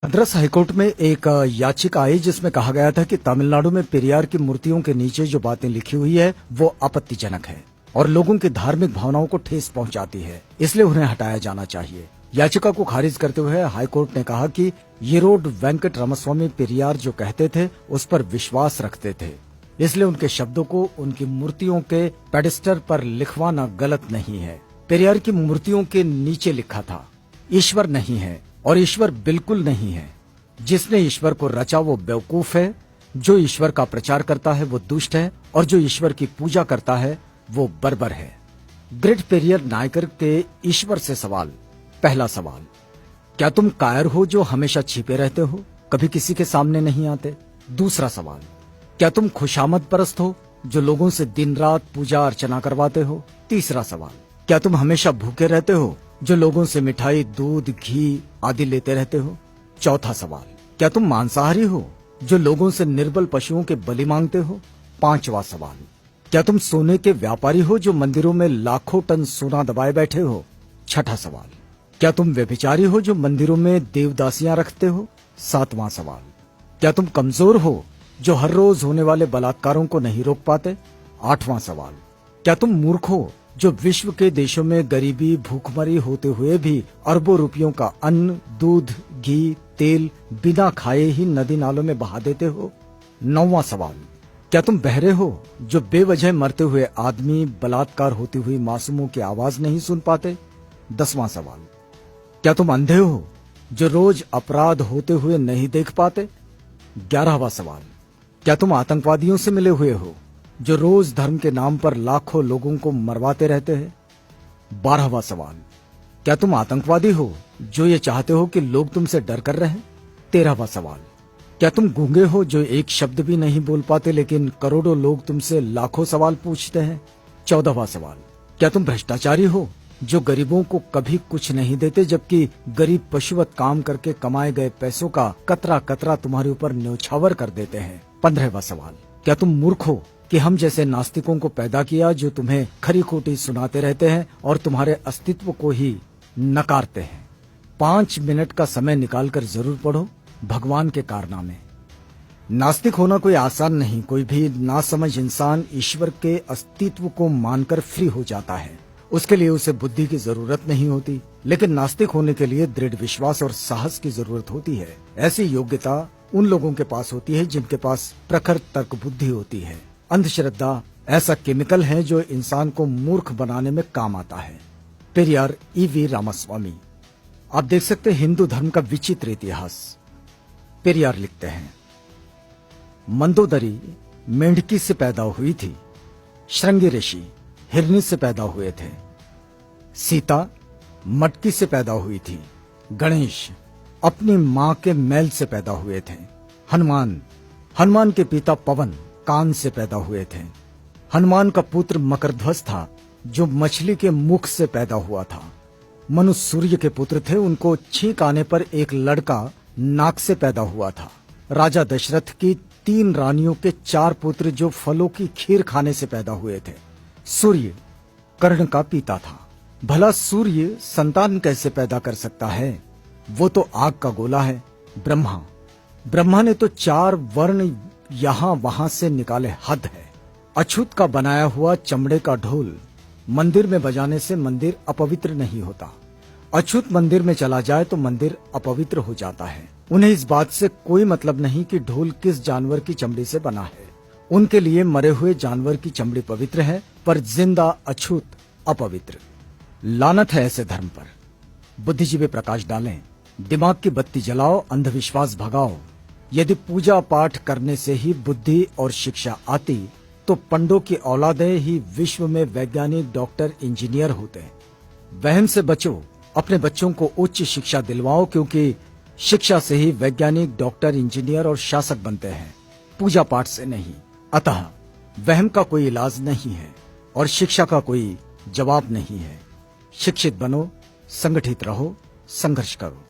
Madras high court में एक याचिका आई जिसमें कहा गया था कि तमिलनाडु में पेरियार की मूर्तियों के नीचे जो बातें लिखी हुई है वो आपत्तिजनक है और लोगों की धार्मिक भावनाओं को ठेस पहुंचाती है, इसलिए उन्हें हटाया जाना चाहिए। याचिका को खारिज करते हुए हाईकोर्ट ने कहा कि ये रोड वेंकट रामास्वामी पेरियार जो कहते थे उस पर विश्वास रखते थे, इसलिए उनके शब्दों को उनकी मूर्तियों के पेडिस्टल पर लिखवाना गलत नहीं है। पेरियार की मूर्तियों के नीचे लिखा था, ईश्वर नहीं है और ईश्वर बिल्कुल नहीं है। जिसने ईश्वर को रचा वो बेवकूफ है, जो ईश्वर का प्रचार करता है वो दुष्ट है और जो ईश्वर की पूजा करता है वो बर्बर है। ग्रेट पेरियर नायकर के ईश्वर से सवाल। पहला सवाल, क्या तुम कायर हो जो हमेशा छिपे रहते हो, कभी किसी के सामने नहीं आते? दूसरा सवाल, क्या तुम खुशामद परस्त हो जो लोगों से दिन रात पूजा अर्चना करवाते हो? तीसरा सवाल, क्या तुम हमेशा भूखे रहते हो जो लोगों से मिठाई, दूध, घी आदि लेते रहते हो? चौथा सवाल, क्या तुम मांसाहारी हो जो लोगों से निर्बल पशुओं के बलि मांगते हो? पांचवा सवाल, क्या तुम सोने के व्यापारी हो जो मंदिरों में लाखों टन सोना दबाए बैठे हो? छठा सवाल, क्या तुम व्यभिचारी हो जो मंदिरों में देवदासियां रखते हो? सातवां सवाल, क्या तुम कमजोर हो जो हर रोज होने वाले बलात्कारों को नहीं रोक पाते? आठवां सवाल, क्या तुम मूर्ख हो जो विश्व के देशों में गरीबी, भूखमरी होते हुए भी अरबों रुपयों का अन्न, दूध, घी, तेल बिना खाए ही नदी नालों में बहा देते हो? नौवां सवाल, क्या तुम बहरे हो जो बेवजह मरते हुए आदमी, बलात्कार होती हुई मासूमों की आवाज नहीं सुन पाते? 10वां सवाल, क्या तुम अंधे हो जो रोज अपराध होते हुए नहीं देख पाते? 11वां सवाल, क्या तुम आतंकवादियों से मिले हुए हो जो रोज धर्म के नाम पर लाखों लोगों को मरवाते रहते हैं? 12वां सवाल, क्या तुम आतंकवादी हो जो ये चाहते हो कि लोग तुमसे डर कर रहें? 13वां सवाल, क्या तुम गूंगे हो जो एक शब्द भी नहीं बोल पाते लेकिन करोड़ों लोग तुमसे लाखों सवाल पूछते हैं? 14वां सवाल, क्या तुम भ्रष्टाचारी हो जो गरीबों को कभी कुछ नहीं देते जबकि गरीब पशुवत काम करके कमाए गए पैसों का कतरा कतरा तुम्हारे ऊपर न्यौछावर कर देते हैं? 15वां सवाल, क्या तुम मूर्ख हो कि हम जैसे नास्तिकों को पैदा किया जो तुम्हें खरी खोटी सुनाते रहते हैं और तुम्हारे अस्तित्व को ही नकारते हैं? 5 मिनट का समय निकालकर जरूर पढ़ो भगवान के कारनामे। नास्तिक होना कोई आसान नहीं। कोई भी नासमझ इंसान ईश्वर के अस्तित्व को मानकर फ्री हो जाता है, उसके लिए उसे बुद्धि की जरूरत नहीं होती, लेकिन नास्तिक होने के लिए दृढ़ विश्वास और साहस की जरूरत होती है। ऐसी योग्यता उन लोगों के पास होती है जिनके पास प्रखर तर्क बुद्धि होती है। अंधश्रद्धा ऐसा केमिकल है जो इंसान को मूर्ख बनाने में काम आता है। पेरियार E.V. रामास्वामी। आप देख सकते हैं हिंदू धर्म का विचित्र इतिहास। पेरियार लिखते हैं, मंदोदरी मेंढकी से पैदा हुई थी, श्रृंगी ऋषि हिरनी से पैदा हुए थे, सीता मटकी से पैदा हुई थी, गणेश अपनी मां के मैल से पैदा हुए थे, हनुमान के पिता पवन कान से पैदा हुए थे, हनुमान का पुत्र मकरध्वज था जो मछली के मुख से पैदा हुआ था, मनु सूर्य के पुत्र थे, उनको छींक आने पर एक लड़का नाक से पैदा हुआ था, राजा दशरथ की 3 रानियों के 4 पुत्र जो फलों की खीर खाने से पैदा हुए थे, सूर्य कर्ण का पिता था। भला सूर्य संतान कैसे पैदा कर सकता है? वो तो आग का गोला है। ब्रह्मा ने तो 4 वर्ण यहां वहां से निकाले, हद है। अछूत का बनाया हुआ चमड़े का ढोल मंदिर में बजाने से मंदिर अपवित्र नहीं होता। अछूत मंदिर में चला जाए तो मंदिर अपवित्र हो जाता है। उन्हें इस बात से कोई मतलब नहीं कि ढोल किस जानवर की चमड़ी से बना है। उनके लिए मरे हुए जानवर की चमड़ी पवित्र है पर जिंदा अछूत अपवित्र। लानत है ऐसे धर्म पर। बुद्धिजीवी प्रकाश डालें, दिमाग की बत्ती जलाओ, अंधविश्वास भगाओ। यदि पूजा पाठ करने से ही बुद्धि और शिक्षा आती तो पंडों की औलादें ही विश्व में वैज्ञानिक, डॉक्टर, इंजीनियर होते। वहम से बचो, अपने बच्चों को उच्च शिक्षा दिलवाओ क्योंकि शिक्षा से ही वैज्ञानिक, डॉक्टर, इंजीनियर और शासक बनते हैं, पूजा पाठ से नहीं। अतः वहम का कोई इलाज नहीं है और शिक्षा का कोई जवाब नहीं है। शिक्षित बनो, संगठित रहो, संघर्ष करो।